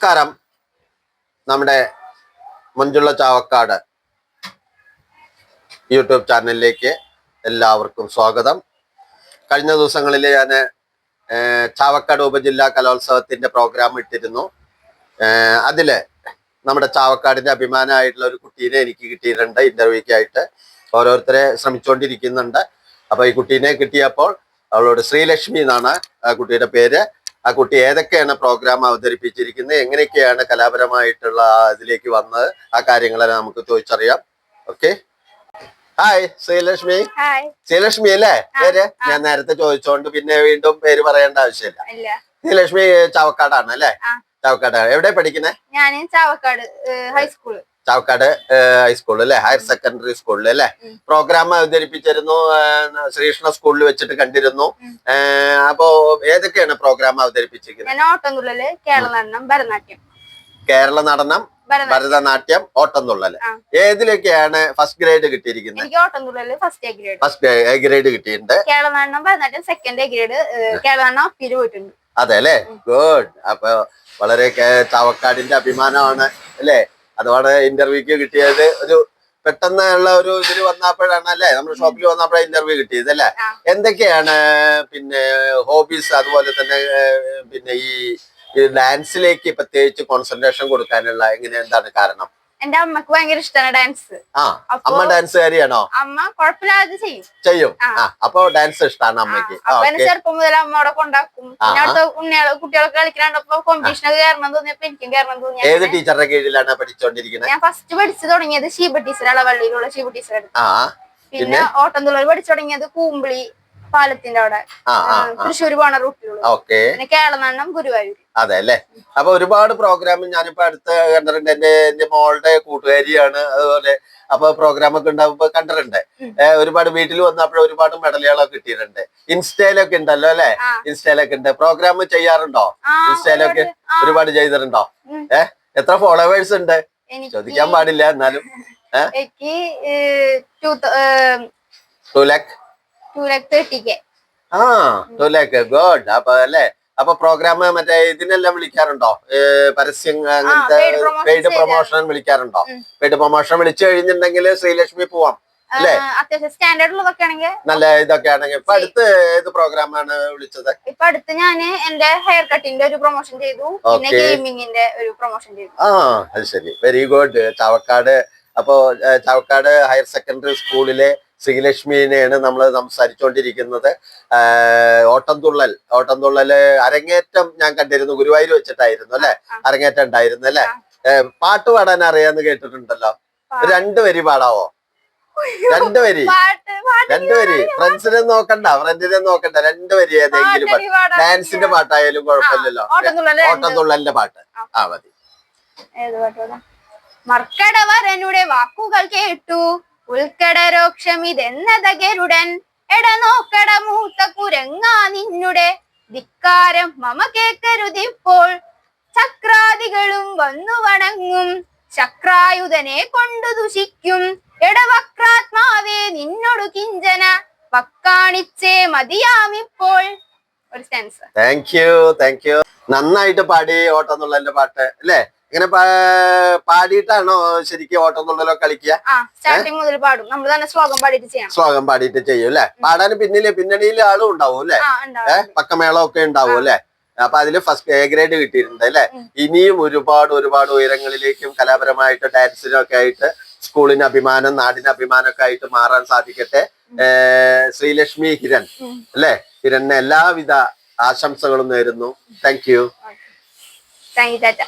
നമസ്കാരം. നമ്മുടെ മഞ്ജുള ചാവക്കാട് യൂട്യൂബ് ചാനലിലേക്ക് എല്ലാവർക്കും സ്വാഗതം. കഴിഞ്ഞ ദിവസങ്ങളിൽ ഞാൻ ചാവക്കാട് ഉപജില്ലാ കലോത്സവത്തിന്റെ പ്രോഗ്രാം ഇട്ടിരുന്നു. അതില് നമ്മുടെ ചാവക്കാടിന്റെ അഭിമാനമായിട്ടുള്ള ഒരു കുട്ടീനെ എനിക്ക് കിട്ടിയിട്ടുണ്ട്. ഇന്റർവ്യൂക്കായിട്ട് ഓരോരുത്തരെ ശ്രമിച്ചുകൊണ്ടിരിക്കുന്നുണ്ട്. അപ്പൊ ഈ കുട്ടീനെ കിട്ടിയപ്പോൾ അവളോട് ശ്രീലക്ഷ്മി എന്നാണ് ആ കുട്ടിയുടെ പേര്. ആ കുട്ടി ഏതൊക്കെയാണ് പ്രോഗ്രാം അവതരിപ്പിച്ചിരിക്കുന്നത്, എങ്ങനെയൊക്കെയാണ് കലാപരമായിട്ടുള്ള ഇതിലേക്ക് വന്നത്, ആ കാര്യങ്ങളെല്ലാം നമുക്ക് ചോദിച്ചറിയാം. Okay, hi Sreelakshmi. ശ്രീലക്ഷ്മി അല്ലേ പേര്? ഞാൻ നേരത്തെ ചോദിച്ചോണ്ട് പിന്നെ വീണ്ടും പേര് പറയേണ്ട ആവശ്യമില്ല. ശ്രീലക്ഷ്മി ചാവക്കാടാണ് അല്ലേ? ചാവക്കാട് എവിടെ പഠിക്കുന്നത്? ഞാൻ ചാവക്കാട് ഹൈസ്കൂള്. ചാവക്കാട് ഹൈസ്കൂൾ അല്ലെ, ഹയർ സെക്കൻഡറി സ്കൂളിൽ അല്ലെ പ്രോഗ്രാം അവതരിപ്പിച്ചിരുന്നു. ശ്രീകൃഷ്ണ സ്കൂളിൽ വെച്ചിട്ട് കണ്ടിരുന്നു. അപ്പോ ഏതൊക്കെയാണ് പ്രോഗ്രാം അവതരിപ്പിച്ചിരിക്കുന്നത്? ഓട്ടംതുള്ളല്, കേരളനടനം, ഭരതനാട്യം. കേരള നടനം, ഭരതനാട്യം, ഓട്ടംതുള്ളല്. ഏതിലൊക്കെയാണ് ഫസ്റ്റ് ഗ്രേഡ് കിട്ടിയിരിക്കുന്നത്? എനിക്ക് Ottamthullal first A grade. First A grade കിട്ടിയിട്ടുണ്ട്. Keralanatanam, Bharatanatyam second A grade. Keralanatanam appeal പോയിട്ടുണ്ട്. അതെ അല്ലെ, ഗുഡ്. അപ്പൊ വളരെ ചാവക്കാടിന്റെ അഭിമാനമാണ് അല്ലെ. അതുകൊണ്ട് ഇന്റർവ്യൂക്ക് കിട്ടിയത് ഒരു പെട്ടെന്നുള്ള ഒരു ഇതിൽ വന്നപ്പോഴാണ് അല്ലെ, നമ്മുടെ ഷോപ്പിൽ വന്നപ്പോഴാണ് ഇന്റർവ്യൂ കിട്ടിയത് അല്ലെ. എന്തൊക്കെയാണ് പിന്നെ ഹോബീസ്, അതുപോലെ തന്നെ പിന്നെ ഈ ഡാൻസിലേക്ക് പ്രത്യേകിച്ച് കോൺസെൻട്രേഷൻ കൊടുക്കാനുള്ള എന്താണ് കാരണം? എന്റെ അമ്മക്ക് ഭയങ്കര ഇഷ്ടമാണ് ഡാൻസ്. അമ്മ ഡാൻസുകാരിയാണോ? അമ്മ കുഴപ്പമില്ലാതെ ചെയ്യും. അപ്പൊ ഡാൻസ് ഇഷ്ടമാണ് അമ്മക്ക്. ചെറുപ്പം മുതൽ അമ്മ അവിടെ കൊണ്ടാക്കും. കുട്ടികളൊക്കെ കളിക്കാണ്ടപ്പോ കോമ്പറ്റീഷനൊക്കെ കയറണം തോന്നിയപ്പോ എനിക്കും കയറണം തോന്നി. ഏത് ടീച്ചറുടെ കീഴിലാണ് പഠിച്ചോണ്ടിരിക്കുന്നത്? ഞാൻ ഫസ്റ്റ് പഠിച്ചു തുടങ്ങിയത് ഷീബ ടീച്ചർ, അളവള്ളിയിലുള്ള ഷീബ ടീച്ചർ. പിന്നെ ഓട്ടംതുള്ളൽ പഠിച്ചു തുടങ്ങിയത് കൂമ്പിളി പാലത്തിന്റെ അവിടെ, തൃശ്ശൂർ പോണ റൂട്ടിലുള്ള. പിന്നെ കേരളനടനം ഗുരുവായൂർ. അതെ അല്ലെ. അപ്പൊ ഒരുപാട് പ്രോഗ്രാം ഞാനിപ്പോ അടുത്ത് കണ്ടിട്ടുണ്ട്. എന്റെ മോളുടെ കൂട്ടുകാരിയാണ്. അതുപോലെ അപ്പൊ പ്രോഗ്രാം ഒക്കെ ഉണ്ടാവുമ്പോ കണ്ടിട്ടുണ്ട്. ഒരുപാട് വീട്ടിൽ വന്നപ്പോഴും ഒരുപാട് മെഡലുകളൊക്കെ കിട്ടിയിട്ടുണ്ട്. ഇൻസ്റ്റയിലൊക്കെ ഉണ്ടല്ലോ അല്ലെ? ഇൻസ്റ്റയിലൊക്കെ ഉണ്ട്. പ്രോഗ്രാം ചെയ്യാറുണ്ടോ? ഇൻസ്റ്റയിലൊക്കെ ഒരുപാട് ചെയ്തിട്ടുണ്ടോ? എത്ര ഫോളോവേഴ്സ് ഉണ്ട്? ചോദിക്കാൻ പാടില്ല എന്നാലും. 2 lakh. 230K. 2 lakh. ഗുഡ്. അപ്പൊ അല്ലെ, അപ്പൊ പ്രോഗ്രാം മറ്റേ ഇതിനെല്ലാം വിളിക്കാറുണ്ടോ? പരസ്യം അങ്ങനത്തെ പെയ്ഡ് പ്രൊമോഷൻ വിളിക്കാറുണ്ടോ? പെയ്ഡ് പ്രൊമോഷൻ വിളിച്ചു കഴിഞ്ഞിട്ടുണ്ടെങ്കിൽ ശ്രീലക്ഷ്മി പോവാം അല്ലെ? അത്യാവശ്യം സ്റ്റാൻഡേർഡ് ഉള്ളതൊക്കെ ആണെങ്കിൽ, നല്ല ഇതൊക്കെ ആണെങ്കിൽ. ഇപ്പൊ അടുത്ത് ഏത് പ്രോഗ്രാമാണ് വിളിച്ചത്? ഇപ്പൊ അടുത്ത് ഞാൻ എന്റെ ഹെയർ കട്ടിന്റെ ഒരു പ്രൊമോഷൻ ചെയ്തു, പിന്നെ ഗെയിമിങ്ങിന്റെ ഒരു പ്രൊമോഷൻ ചെയ്തു. അത് ശരി, വെരി ഗുഡ്. ചാവക്കാട്, അപ്പോ ചാവക്കാട് ഹയർ സെക്കൻഡറി സ്കൂളിലെ ശ്രീലക്ഷ്മിനെയാണ് നമ്മൾ സംസാരിച്ചുകൊണ്ടിരിക്കുന്നത്. ഓട്ടംതുള്ളല് അരങ്ങേറ്റം ഞാൻ കണ്ടിരുന്നു. ഗുരുവായൂർ വെച്ചിട്ടായിരുന്നു അല്ലെ അരങ്ങേറ്റം ഉണ്ടായിരുന്നു അല്ലെ. പാട്ട് പാടാൻ അറിയാന്ന് കേട്ടിട്ടുണ്ടല്ലോ. 2 വരി പാടാവോ? 2 വരി. ഫ്രണ്ട്സിനെ നോക്കണ്ട, 2 വരി ഏതെങ്കിലും പാട്ട്. ഡാൻസിന്റെ പാട്ടായാലും കുഴപ്പമില്ലല്ലോ. ഓട്ടംതുള്ളലിന്റെ പാട്ട് മതി. മർക്കടവരനുടെ വാക്കുകൾ കേട്ടു ഉൾക്കടരോക്ഷമിതെന്നത ഗരുഡൻ. എടനോക്കട മൂത്ത കുരങ്ങാ നിന്നുടെ ധിക്കാരം മമ കേക്കരുതിപ്പോൾ. ചക്രാദികളും വന്നു വണങ്ങും ചക്രായുധനെ കൊണ്ടു ദുഷിക്കും. എടവക്രാത്മാവേ നിന്നോടു കിഞ്ചന വക്കാണിച്ചേ മതിയാമിപ്പോൾ. ഒരു സ്റ്റാൻസ്. Thank you. നന്നായിട്ട് പാടി ഓട്ടംതുള്ളലിന്റെ പാട്ട് അല്ലേ. ഇങ്ങനെ പാടിയിട്ടാണോ ശരിക്കും ഓട്ടംതുള്ളലൊക്കെ കളിക്കുക? സ്റ്റാർട്ടിങ് മുതൽ പാടും. നമ്മൾ തന്നെ ശ്ലോകം പാടിയിട്ട് ചെയ്യും അല്ലെ. പാടാൻ പിന്നണിയിൽ ആളും ഉണ്ടാവും അല്ലെ, പക്കമേളം ഒക്കെ ഉണ്ടാവും അല്ലെ. അപ്പൊ അതില് ഫസ്റ്റ് എ ഗ്രേഡ് കിട്ടിയിട്ടുണ്ട് അല്ലെ. ഇനിയും ഒരുപാട് ഉയരങ്ങളിലേക്കും കലാപരമായിട്ട് ഡാൻസിനൊക്കെ ആയിട്ട് സ്കൂളിന് അഭിമാനം, നാടിന് അഭിമാനമൊക്കെ ആയിട്ട് മാറാൻ സാധിക്കട്ടെ. ശ്രീലക്ഷ്മി ഹിരൺ അല്ലെ, ഹിരണിന് എല്ലാവിധ ആശംസകളും നേരുന്നു. Thank you. ടാറ്റ.